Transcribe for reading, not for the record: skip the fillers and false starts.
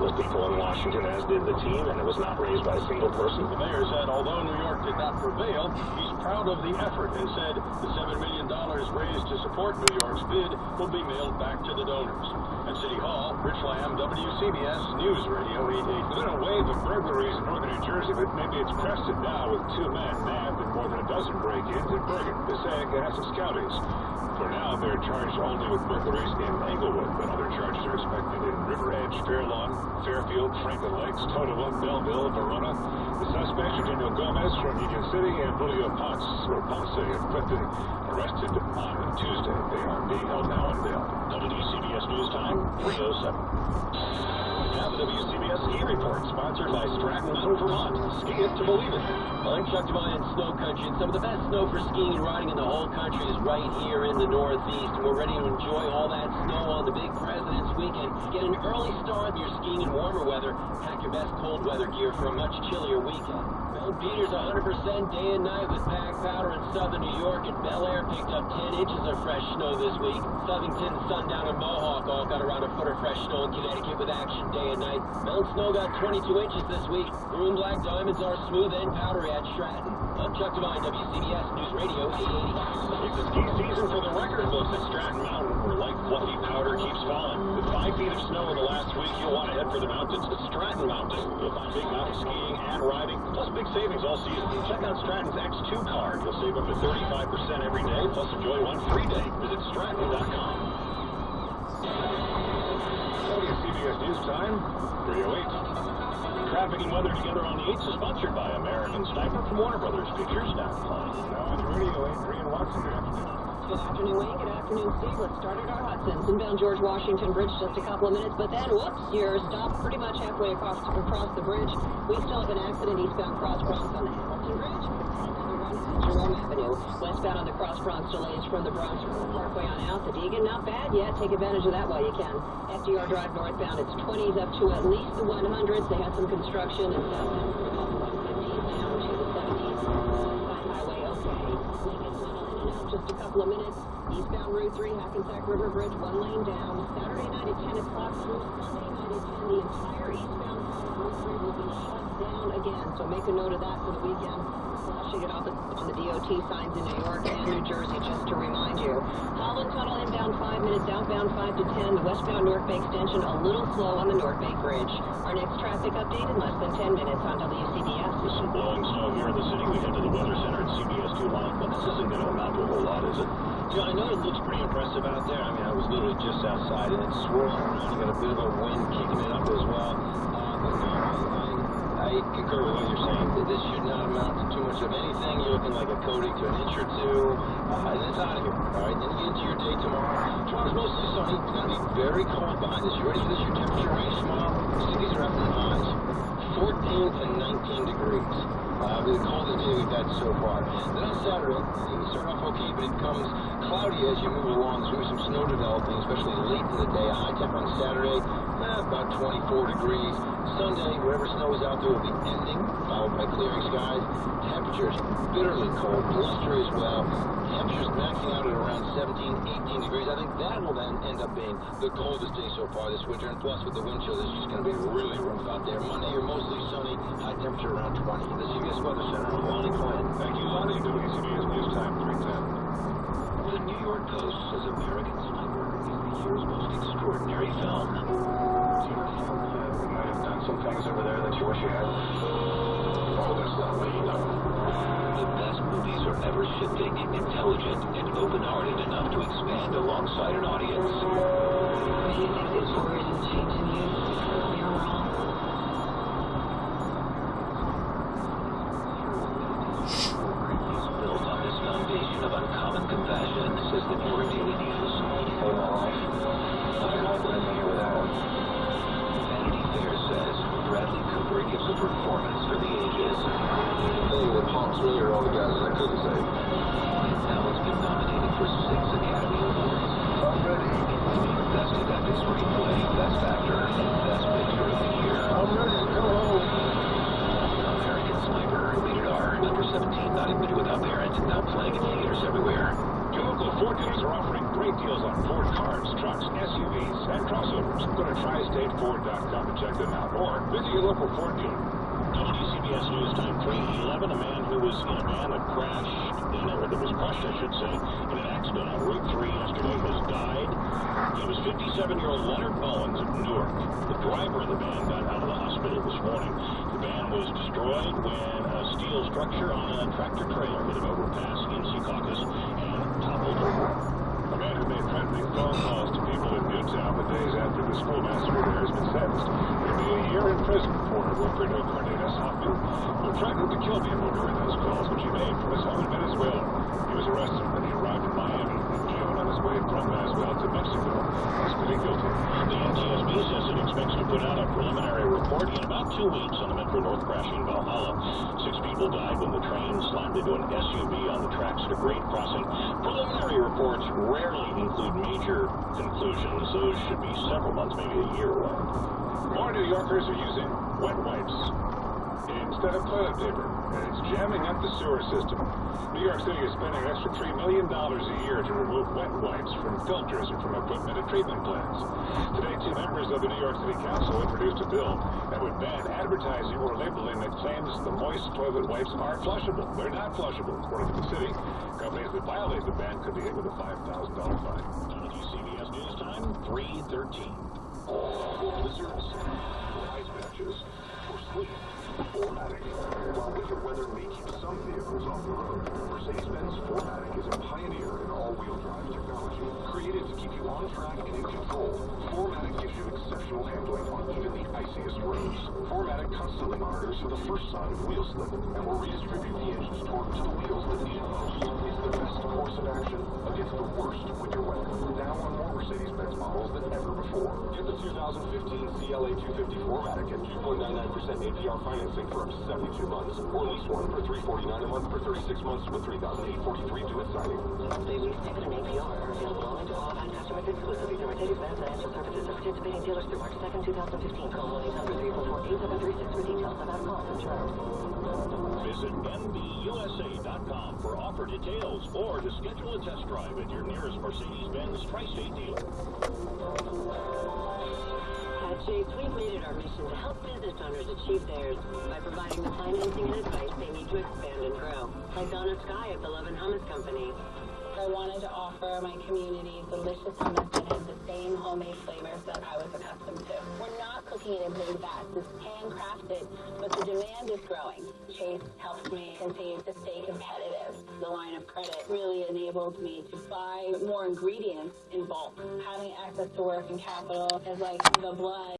those people in Washington, as did the team, and it was not raised by a single person. The mayor said although New York did not prevail, he's proud of the effort and said the $7 million raised to support New York's bid will be mailed back to the donors. At City Hall, Rich Lamb, WCBS News Radio 88. There's been a wave of burglaries in northern New Jersey, but maybe it's crested now with 2 men nabbed in more than a dozen break-ins in Bergen, Passaic, and Essex counties. For now, they're charged only with burglaries in Englewood, but other charges are expected in River Edge, Fairlawn, Fairfield, Franklin Lakes, Totowa, Belleville, Verona. The suspects are Daniel Gomez from Union City and Julio Ponce of Clifton, arrested on Tuesday. They are being held now on bail. WCBS News Time, 3:07. Now the WCBS Ski Report, sponsored by Stratton Mountain, Vermont. Ski it to believe it. I'm Chuck Devine in snow country, and some of the best snow for skiing and riding in the whole country is right here in the Northeast. And we're ready to enjoy all that snow on the big President's Weekend. Get an early start with your skiing in warmer weather. Pack your best cold weather gear for a much chillier weekend. Mount Peters 100% day and night with packed powder in southern New York, and Bel Air picked up 10 inches of fresh snow this week. Southington, Sundown, and Mohawk all got around a foot of fresh snow in Connecticut with action day and night. Mount Snow got 22 inches this week. Broom Black Diamonds are smooth and powdery at Stratton. I'm Chuck Devine, WCBS News Radio 880. It's the ski season for the record books at Stratton Mountain, where light fluffy powder keeps falling. With 5 feet of snow in the last week, you'll want to head for the mountains to Stratton Mountain. You'll find big mountain skiing and riding, plus big savings all season. Check out Stratton's X2 card. You'll save up to 35% every day, plus enjoy one free day. Visit Stratton.com. WCBS News Time, 3:08. Traffic and weather together on the 8th is sponsored by American Sniper from Warner Brothers Pictures. Now playing. Now on the radio, Adrian Watson. Good afternoon. Good afternoon, Wayne. Good afternoon, Steve. Let's start at our Hudson's inbound George Washington Bridge just a couple of minutes, but then, whoops, you're stopped pretty much halfway across the bridge. We still have an accident eastbound Cross Bronx on the Hamilton Bridge. Jerome Avenue. Westbound on the Cross Bronx delays from the Bronx Parkway on out. The Deegan, not bad yet. Take advantage of that while you can. FDR Drive northbound, it's 20s up to at least the 100s. They had some construction and southbound from about the 150s down to the 70s. Side highway, okay. Lincoln Tunnel in and out just a couple of minutes. Eastbound Route 3, Hackensack River Bridge, 1 lane down. Saturday night at 10 o'clock through Sunday night at 10. The entire eastbound Route 3 will be shut down again. So make a note of that for the weekend. Flashing it off on the DOT signs in New York and New Jersey, just to remind you. Holland Tunnel inbound 5 minutes, outbound 5 to 10. The westbound North Bay extension a little slow on the North Bay Bridge. Our next traffic update in less than 10 minutes on WCBS. With some blowing snow here in the city, we head to the Weather Center at CBS 2 Live, but this isn't going to amount to a whole lot, is it? Yeah, I know it looks pretty impressive out there. I mean, I was literally just outside, and it's swirling around. You got a bit of a wind kicking it up as well. But no, I concur with what you're saying. That this should not amount to too much of anything. You're looking like a coating to an inch or two, and it's out of here. All right, then you get into your day tomorrow. Tomorrow's mostly sunny. It's going to be very cold behind this. You ready for this? Your temperature range tomorrow? See, these are afternoon highs. 14 to 19 degrees. The coldest day we've had so far. Then on Saturday, you start off okay, but it becomes cloudy as you move along. There's going to be some snow developing, especially late in the day. A high temp on Saturday, about 24 degrees. Sunday, wherever snow is out there will be ending, followed by clearing skies. Temperatures bitterly cold, blustery as well. Temperatures maxing out at around 17, 18 degrees. I think that will then end up being the coldest day so far this winter. And plus, with the wind chill, it's just going to be really rough out there. Monday, you're mostly sunny, high temperature around 20. The CBS Weather Center, Lonnie Quinn. Thank you, Lonnie. WCBS News Time, 3:10. The New York Post says American Sniper is the year's most extraordinary film. We might have done some things over there that you wish you had. Oh, that's not what you know. The best movies are never shifting, intelligent, and open-hearted enough to expand alongside an audience. Do you think this story is changing you? You're wrong. Built on this foundation of uncommon compassion, says the New York Daily News. All my life, I don't want to be here without him. Vanity Fair says Bradley Cooper gives a performance for the ages. Thing that haunts me are all the guys that I couldn't say. And now it's been nominated for 6 Academy Awards. I'm ready. Including Best Adapted Screenplay, Best Actor, and Best Picture of the Year. I'm ready. Go home. American Sniper, rated R, under 17, not admitted without parent, now playing in theaters everywhere. Your local Ford dealers are offering great deals on Ford cars, trucks, SUVs, and crossovers. Go to Tri-State Ford.com to check them out. Or visit your local Ford dealer. WCBS News Time 3:11. A man who was in a van that was crushed, I should say, in an accident on Route 3 yesterday has died. He was 57-year-old Leonard Mullins of Newark. The driver of the van got out of the hospital this morning. The van was destroyed when a steel structure on a tractor trailer hit an overpass in Secaucus and toppled over. A man who made threatening phone calls to people in Newtown the days after the school massacre there has been sentenced. He'll be a year in prison for Wilfredo Cardenas Hoffman, who threatened to kill people during those calls, which he made from his home in Venezuela. He was arrested when he arrived in Miami in June on his way from Venezuela to Mexico. He's pleading guilty. The NTSB says it expects to put out a preliminary report in about 2 weeks on the Metro North crash in Valhalla. 6 people died when the train slammed into an SUV on the tracks at a grade crossing. Preliminary reports rarely include major conclusions. Those should be several months, maybe a year away. More New Yorkers are using wet wipes instead of toilet paper, and it's jamming up the sewer system. New York City is spending an extra $3 million a year to remove wet wipes from filters or from equipment at treatment plants. Today, 2 members of the New York City Council introduced a bill that would ban advertising or labeling that claims the moist toilet wipes are flushable. They're not flushable, according to the city. Companies that violate the ban could be hit with a $5,000 fine. WCBS News Time 3:13. Blizzards, ice patches, or sleet. Formatic. While winter weather may keep some vehicles off the road, Mercedes-Benz Formatic is a pioneer in all-wheel drive technology. Created to keep you on track and in control, Formatic gives you exceptional handling on even the iciest roads. Formatic constantly monitors for the first sign of wheel slip and will redistribute the engine's torque to the wheels that need it most. It's the best course of action against the worst winter weather. Now on more Mercedes-Benz models than ever before. Get the 2015 CLA 250 Formatic at 2.99% APR financing for up to 72 months, or lease one for $349 a month for 36 months with $3,843 due at signing. Monthly lease ticket and APR are available only to qualified customers exclusively through Mercedes-Benz Financial Services and participating dealers through March 2nd, 2015. Call 1-800-344-8736 for details about costs and terms. Visit MBUSA.com for offer details or to schedule a test drive at your nearest Mercedes-Benz Tri-State dealer. At Chase, we've made it our mission to help business owners achieve theirs by providing the financing and advice they need to expand and grow. Like Donna Sky of the Love and Hummus Company. I wanted to offer my community delicious hummus that has the same homemade flavors that I was accustomed to. We're not cooking it in big vats. It's handcrafted, but the demand is growing. Chase helps me continue to stay competitive. The line of credit really enabled me to buy more ingredients in bulk. Having access to working capital is like the blood